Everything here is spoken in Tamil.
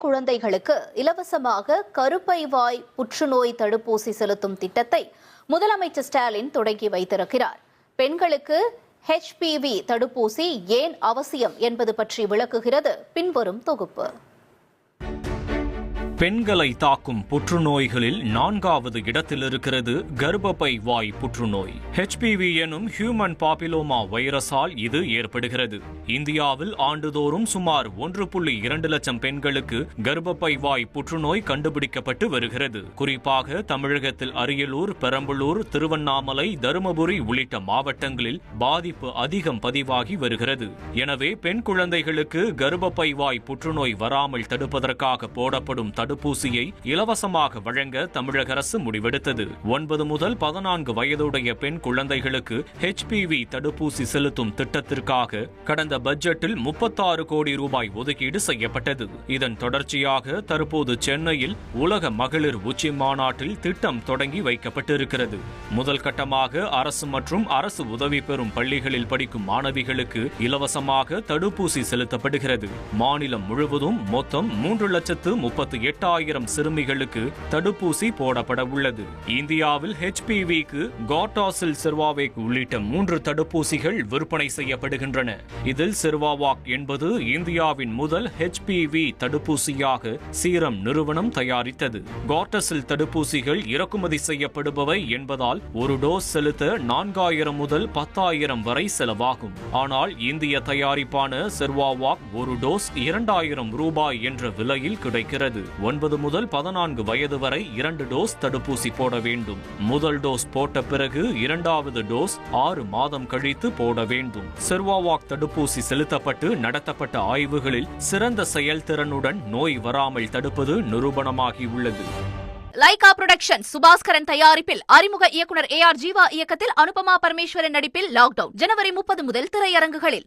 குழந்தைகளுக்கு இலவசமாக கருப்பைவாய் புற்றுநோய் தடுப்பூசி செலுத்தும் திட்டத்தை முதலமைச்சர் ஸ்டாலின் தொடங்கி வைத்திருக்கிறார். பெண்களுக்கு HPV தடுப்பூசி ஏன் அவசியம் என்பது பற்றி விளக்குகிறது பின்வரும் தொகுப்பு. பெண்களை தாக்கும் புற்றுநோய்களில் 4வது இடத்தில் இருக்கிறது கர்ப்பப்பை வாய் புற்றுநோய். HPV எனும் ஹியூமன் பாப்பிலோமா வைரஸால் இது ஏற்படுகிறது. இந்தியாவில் ஆண்டுதோறும் சுமார் 1.2 லட்சம் பெண்களுக்கு கர்ப்பப்பை வாய் புற்றுநோய் கண்டுபிடிக்கப்பட்டு வருகிறது. குறிப்பாக தமிழகத்தில் அரியலூர், பெரம்பலூர், திருவண்ணாமலை, தருமபுரி உள்ளிட்ட மாவட்டங்களில் பாதிப்பு அதிகம் பதிவாகி வருகிறது. எனவே பெண் குழந்தைகளுக்கு கர்ப்பப்பை வாய் புற்றுநோய் வராமல் தடுப்பதற்காக போடப்படும் தடுப்பூசியை இலவசமாக வழங்க தமிழக அரசு முடிவெடுத்தது. 9 முதல் 14 வயதுடைய பெண் குழந்தைகளுக்கு HPV தடுப்பூசி செலுத்தும் திட்டத்திற்காக கடந்த பட்ஜெட்டில் 36 கோடி ரூபாய் ஒதுக்கீடு செய்யப்பட்டது. இதன் தொடர்ச்சியாக தற்போது சென்னையில் உலக மகளிர் உச்சி மாநாட்டில் திட்டம் தொடங்கி வைக்கப்பட்டிருக்கிறது. முதல் கட்டமாக அரசு மற்றும் அரசு உதவி பெறும் பள்ளிகளில் படிக்கும் மாணவிகளுக்கு இலவசமாக தடுப்பூசி செலுத்தப்படுகிறது. மாநிலம் முழுவதும் மொத்தம் 3,38,000 சிறுமிகளுக்கு தடுப்பூசி போடப்பட உள்ளது. இந்தியாவில் HPV-க்கு கார்டாசில், செர்வாவேக் உள்ளிட்ட 3 தடுப்பூசிகள் விற்பனை செய்யப்படுகின்றன. இதில் செர்வாவாக் என்பது இந்தியாவின் முதல் HPV தடுப்பூசியாக சீரம் நிறுவனம் தயாரித்தது. கார்டாசில் தடுப்பூசிகள் இறக்குமதி செய்யப்படுபவை என்பதால் ஒரு டோஸ் செலுத்த 4,000 முதல் 10,000 வரை செலவாகும். ஆனால் இந்திய தயாரிப்பான செர்வாவாக் ஒரு டோஸ் 2,000 ரூபாய் என்ற விலையில் கிடைக்கிறது. 9 முதல் 14 வயது வரை 2 டோஸ் தடுப்பூசி போட வேண்டும். முதல் டோஸ் போட்ட பிறகு 2வது டோஸ் 6 மாதம் கழித்து போட வேண்டும். செர்வாவாக் தடுப்பூசி செலுத்தப்பட்டு நடத்தப்பட்ட ஆய்வுகளில் சிறந்த செயல்திறனுடன் நோய் வராமல் தடுப்பது நிரூபணமாகியுள்ளது. லைகா புரொடக்ஷன் சுபாஸ்கரன் தயாரிப்பில் அறிமுக இயக்குனர் AR ஜீவா இயக்கத்தில் அனுபமா பரமேஸ்வரன் நடிப்பில் லாக்டவுன் ஜனவரி 30 முதல் திரையரங்குகளில்.